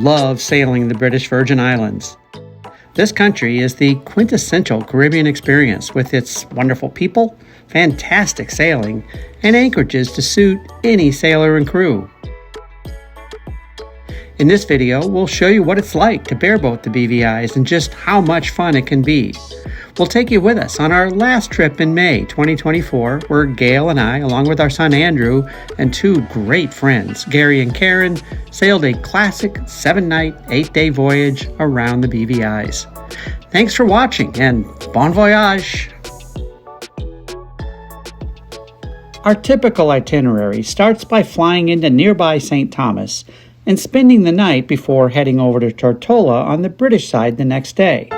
love sailing the British Virgin Islands. This country is the quintessential Caribbean experience with its wonderful people, fantastic sailing, and anchorages to suit any sailor and crew. In this video, we'll show you what it's like to bareboat the BVIs and just how much fun it can be. We'll take you with us on our last trip in May 2024, where Gail and I, along with our son Andrew and two great friends, Gary and Karen, sailed a classic 7-night, 8-day voyage around the BVIs. Thanks for watching and bon voyage! Our typical itinerary starts by flying into nearby St. Thomas and spending the night before heading over to Tortola on the British side the next day.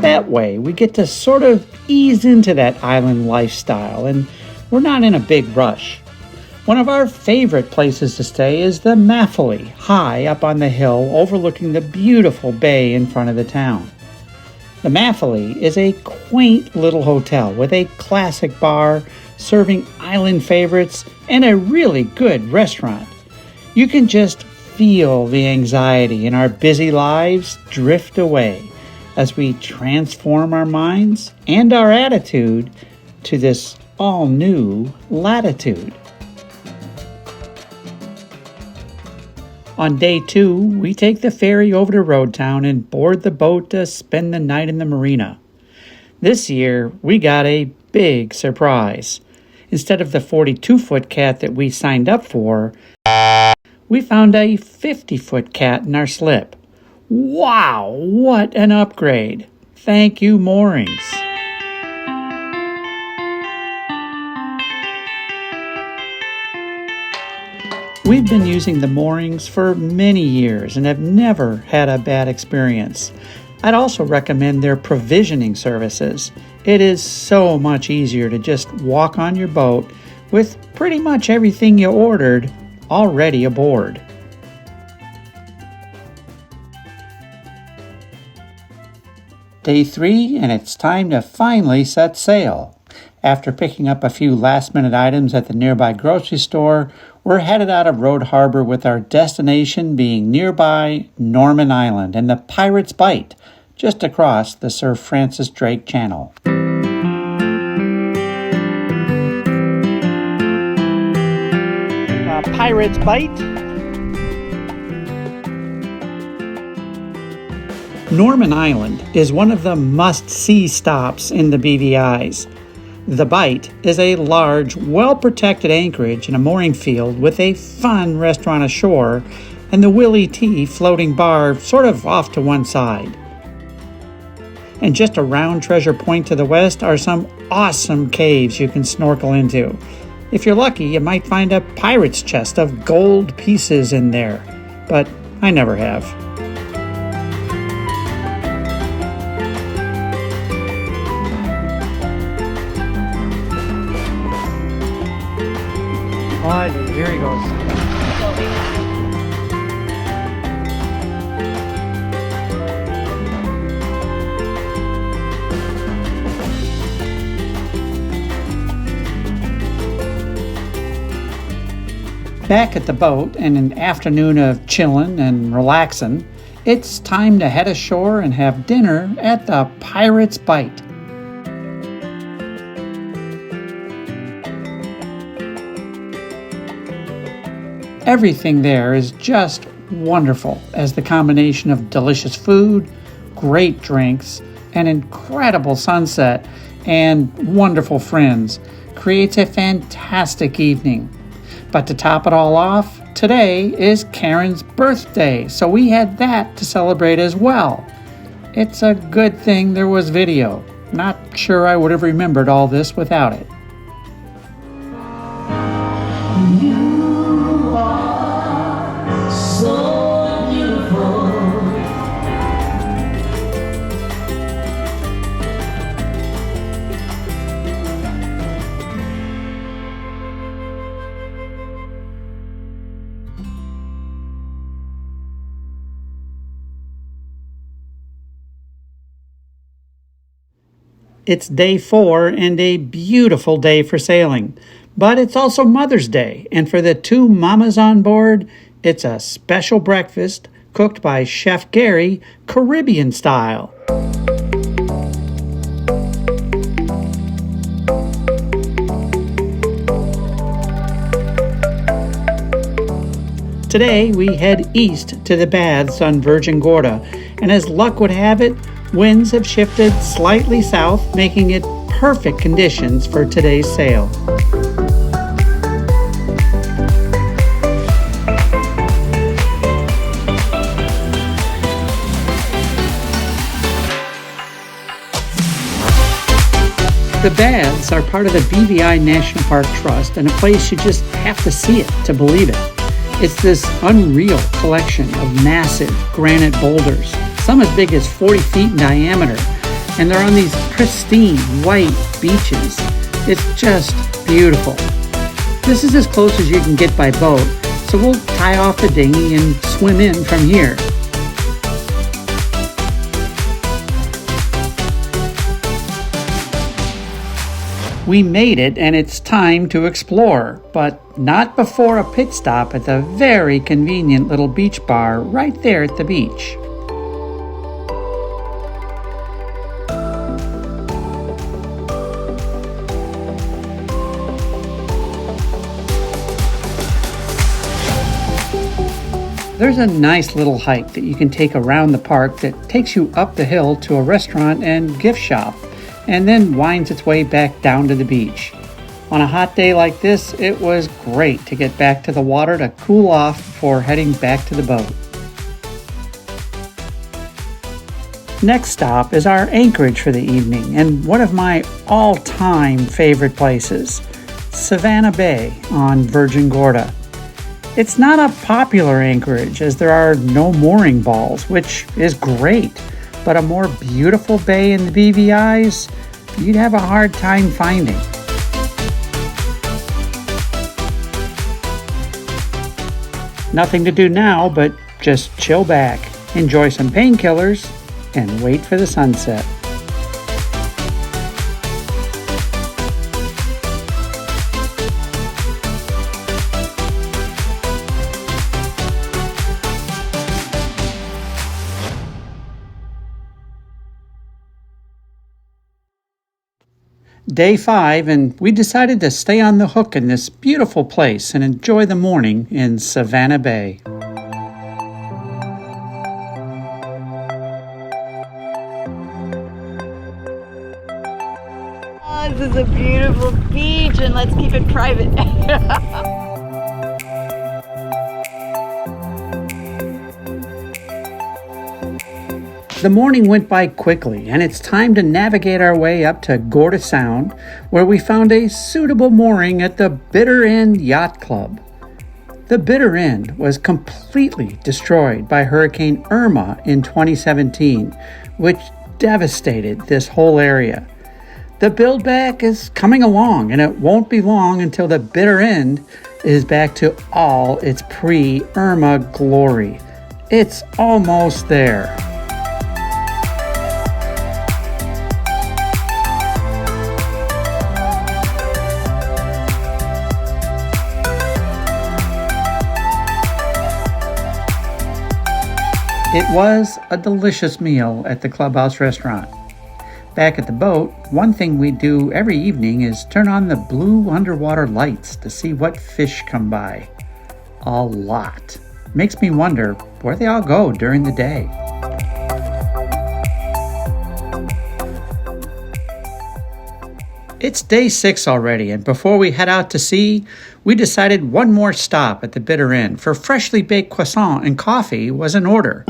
That way, we get to sort of ease into that island lifestyle, and we're not in a big rush. One of our favorite places to stay is the Maffily, high up on the hill overlooking the beautiful bay in front of the town. The Maffily is a quaint little hotel with a classic bar, serving island favorites, and a really good restaurant. You can just feel the anxiety in our busy lives drift away as we transform our minds and our attitude to this all-new latitude. On day 2, we take the ferry over to Roadtown and board the boat to spend the night in the marina. This year, we got a big surprise. Instead of the 42-foot cat that we signed up for, we found a 50-foot cat in our slip. Wow, what an upgrade! Thank you, Moorings. We've been using the Moorings for many years and have never had a bad experience. I'd also recommend their provisioning services. It is so much easier to just walk on your boat with pretty much everything you ordered already aboard. Day 3, and it's time to finally set sail. After picking up a few last-minute items at the nearby grocery store, we're headed out of Road Harbor with our destination being nearby Norman Island and the Pirate's Bite, just across the Sir Francis Drake Channel. Pirate's Bite. Norman Island is one of the must-see stops in the BVIs. The Bite is a large, well-protected anchorage in a mooring field with a fun restaurant ashore and the Willie T floating bar sort of off to one side. And just around Treasure Point to the west are some awesome caves you can snorkel into. If you're lucky, you might find a pirate's chest of gold pieces in there, but I never have. Oh, here he goes. Back at the boat and an afternoon of chillin' and relaxin', it's time to head ashore and have dinner at the Pirate's Bite. Everything there is just wonderful, as the combination of delicious food, great drinks, an incredible sunset, and wonderful friends creates a fantastic evening. But to top it all off, today is Karen's birthday, so we had that to celebrate as well. It's a good thing there was video. Not sure I would have remembered all this without it. It's day 4 and a beautiful day for sailing. But it's also Mother's Day, and for the 2 mamas on board, it's a special breakfast cooked by Chef Gary, Caribbean style. Today, we head east to the Baths on Virgin Gorda, and as luck would have it, winds have shifted slightly south, making it perfect conditions for today's sail. The Baths are part of the BVI National Park Trust and a place you just have to see it to believe it. It's this unreal collection of massive granite boulders, some as big as 40 feet in diameter, and they're on these pristine white beaches. It's just beautiful. This is as close as you can get by boat, so we'll tie off the dinghy and swim in from here. We made it, and it's time to explore, but not before a pit stop at the very convenient little beach bar right there at the beach. There's a nice little hike that you can take around the park that takes you up the hill to a restaurant and gift shop, and then winds its way back down to the beach. On a hot day like this, it was great to get back to the water to cool off before heading back to the boat. Next stop is our anchorage for the evening, and one of my all-time favorite places, Savannah Bay on Virgin Gorda. It's not a popular anchorage as there are no mooring balls, which is great, but a more beautiful bay in the BVIs, you'd have a hard time finding. Nothing to do now but just chill back, enjoy some painkillers, and wait for the sunset. Day 5, and we decided to stay on the hook in this beautiful place and enjoy the morning in Savannah Bay. Oh, this is a beautiful beach, and let's keep it private. The morning went by quickly, and it's time to navigate our way up to Gorda Sound, where we found a suitable mooring at the Bitter End Yacht Club. The Bitter End was completely destroyed by Hurricane Irma in 2017, which devastated this whole area. The build back is coming along, and it won't be long until the Bitter End is back to all its pre-Irma glory. It's almost there. It was a delicious meal at the clubhouse restaurant. Back at the boat, one thing we do every evening is turn on the blue underwater lights to see what fish come by. A lot. Makes me wonder where they all go during the day. It's day 6 already, and before we head out to sea, we decided one more stop at the Bitter End for freshly baked croissant and coffee was in order.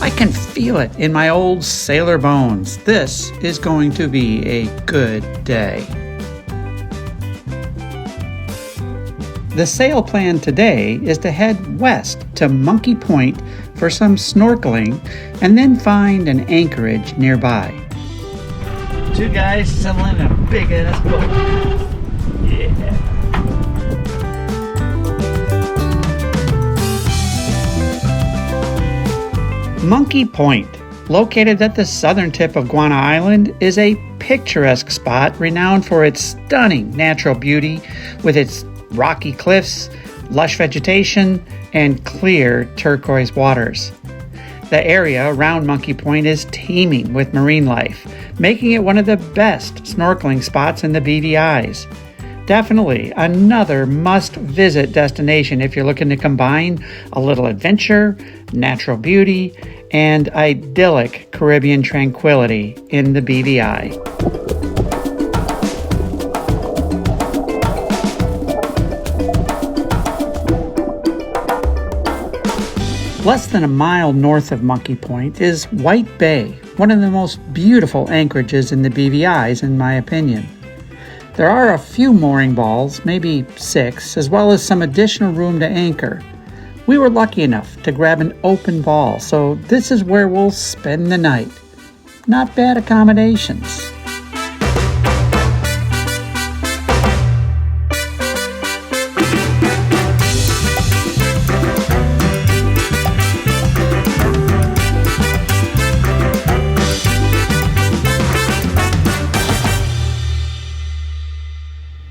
I can feel it in my old sailor bones. This is going to be a good day. The sail plan today is to head west to Monkey Point for some snorkeling and then find an anchorage nearby. 2 guys sailing a big ass boat. Yeah. Monkey Point, located at the southern tip of Guana Island, is a picturesque spot renowned for its stunning natural beauty with its rocky cliffs, lush vegetation, and clear turquoise waters. The area around Monkey Point is teeming with marine life, making it one of the best snorkeling spots in the BVIs. Definitely another must-visit destination if you're looking to combine a little adventure, natural beauty, and idyllic Caribbean tranquility in the BVI. Less than a mile north of Monkey Point is White Bay, one of the most beautiful anchorages in the BVIs in my opinion. There are a few mooring balls, maybe 6, as well as some additional room to anchor. We were lucky enough to grab an open ball, so this is where we'll spend the night. Not bad accommodations.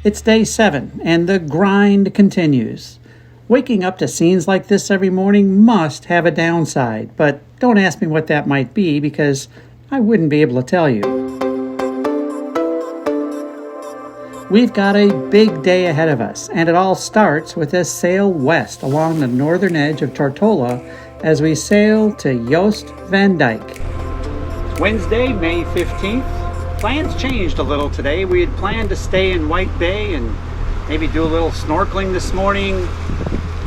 It's day 7, and the grind continues. Waking up to scenes like this every morning must have a downside, but don't ask me what that might be because I wouldn't be able to tell you. We've got a big day ahead of us, and it all starts with a sail west along the northern edge of Tortola as we sail to Jost Van Dyke. Wednesday, May 15th. Plans changed a little today. We had planned to stay in White Bay and maybe do a little snorkeling this morning,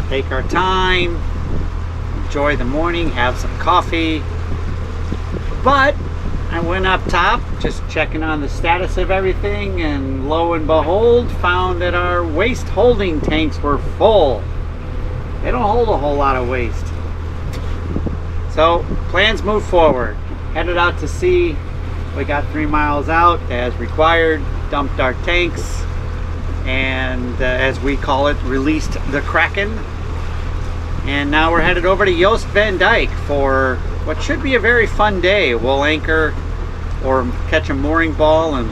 take our time, enjoy the morning, have some coffee. But I went up top, just checking on the status of everything, and lo and behold, found that our waste holding tanks were full. They don't hold a whole lot of waste. So plans moved forward. Headed out to sea. We got 3 miles out as required, dumped our tanks, and as we call it, released the Kraken. And now we're headed over to Jost Van Dyke for what should be a very fun day. We'll anchor or catch a mooring ball and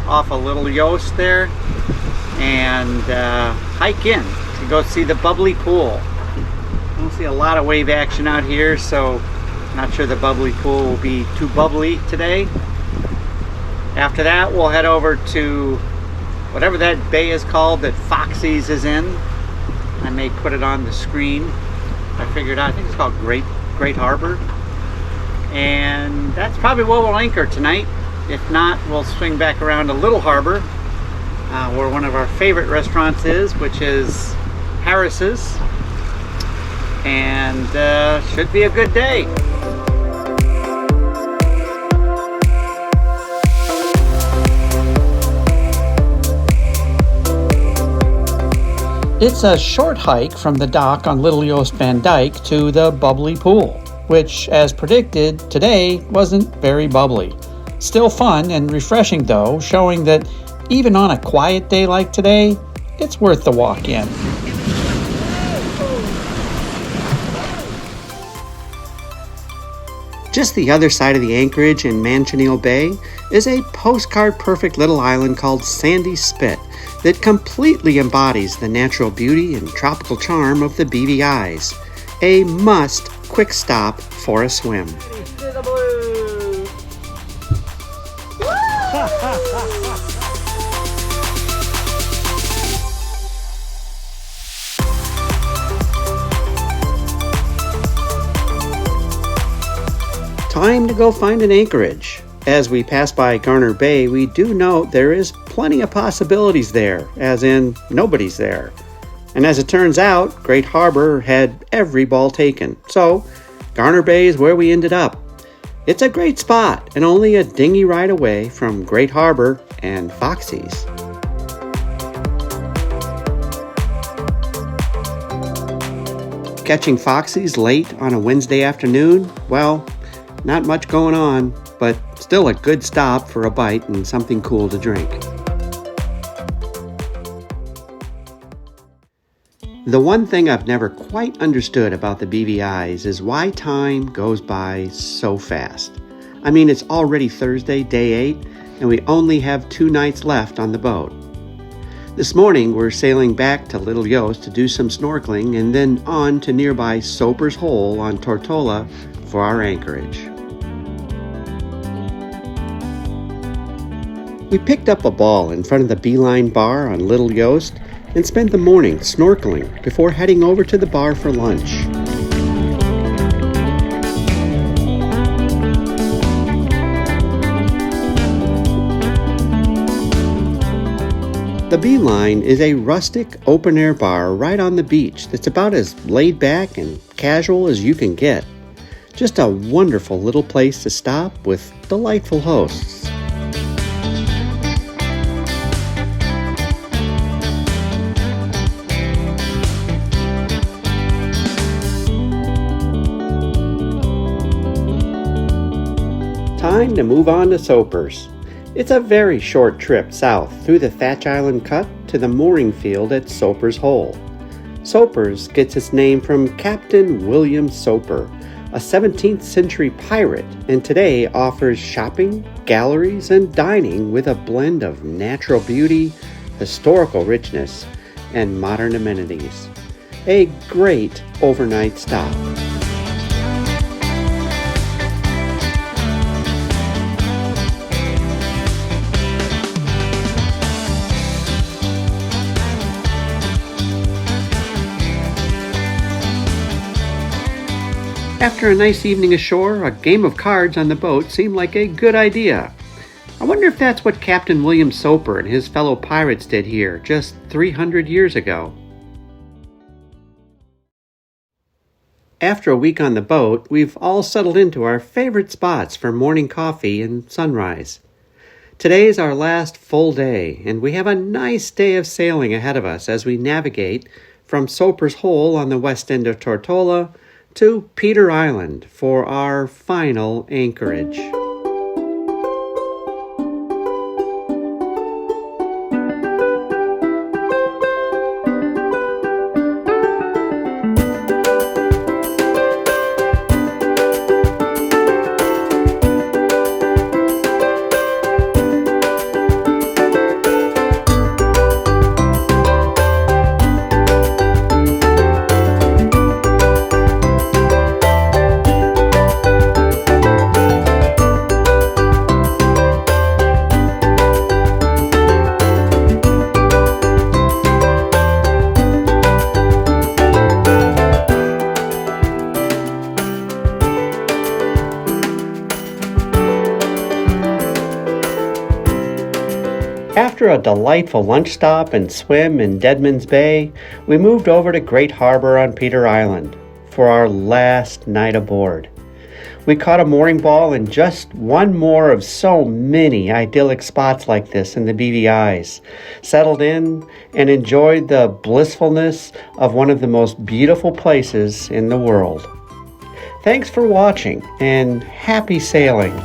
off a little Jost there, and hike in to go see the bubbly pool. I don't see a lot of wave action out here, so not sure the bubbly pool will be too bubbly today. After that, we'll head over to whatever that bay is called that Foxys is in. I may put it on the screen. I figured out, I think it's called Great Harbor. And that's probably where we'll anchor tonight. If not, we'll swing back around to Little Harbor, where one of our favorite restaurants is, which is Harris's. And should be a good day. It's a short hike from the dock on Little Jost Van Dyke to the bubbly pool, which, as predicted, today wasn't very bubbly. Still fun and refreshing though, showing that even on a quiet day like today, it's worth the walk in. Just the other side of the anchorage in Manchineel Bay is a postcard-perfect little island called Sandy Spit that completely embodies the natural beauty and tropical charm of the BVIs. A must quick stop for a swim. Time to go find an anchorage. As we pass by Garner Bay, we do note there is plenty of possibilities there, as in nobody's there. And as it turns out, Great Harbor had every ball taken, so Garner Bay is where we ended up. It's a great spot and only a dinghy ride away from Great Harbor and Foxys. Catching Foxys late on a Wednesday afternoon? Well, not much going on, but still a good stop for a bite and something cool to drink. The one thing I've never quite understood about the BVIs is why time goes by so fast. I mean, it's already Thursday, day 8, and we only have 2 nights left on the boat. This morning, we're sailing back to Little Yost to do some snorkeling and then on to nearby Soper's Hole on Tortola for our anchorage. We picked up a ball in front of the Beeline Bar on Little Yost and spent the morning snorkeling before heading over to the bar for lunch. The Beeline is a rustic open-air bar right on the beach that's about as laid back and casual as you can get. Just a wonderful little place to stop with delightful hosts. Time to move on to Soper's. It's a very short trip south through the Thatch Island Cut to the mooring field at Soper's Hole. Soper's gets its name from Captain William Soper, a 17th century pirate, and today offers shopping, galleries, and dining with a blend of natural beauty, historical richness, and modern amenities. A great overnight stop. After a nice evening ashore, a game of cards on the boat seemed like a good idea. I wonder if that's what Captain William Soper and his fellow pirates did here just 300 years ago. After a week on the boat, we've all settled into our favorite spots for morning coffee and sunrise. Today is our last full day, and we have a nice day of sailing ahead of us as we navigate from Soper's Hole on the west end of Tortola to Peter Island for our final anchorage. After a delightful lunch stop and swim in Deadman's Bay, we moved over to Great Harbor on Peter Island for our last night aboard. We caught a mooring ball in just one more of so many idyllic spots like this in the BVIs, settled in and enjoyed the blissfulness of one of the most beautiful places in the world. Thanks for watching and happy sailing.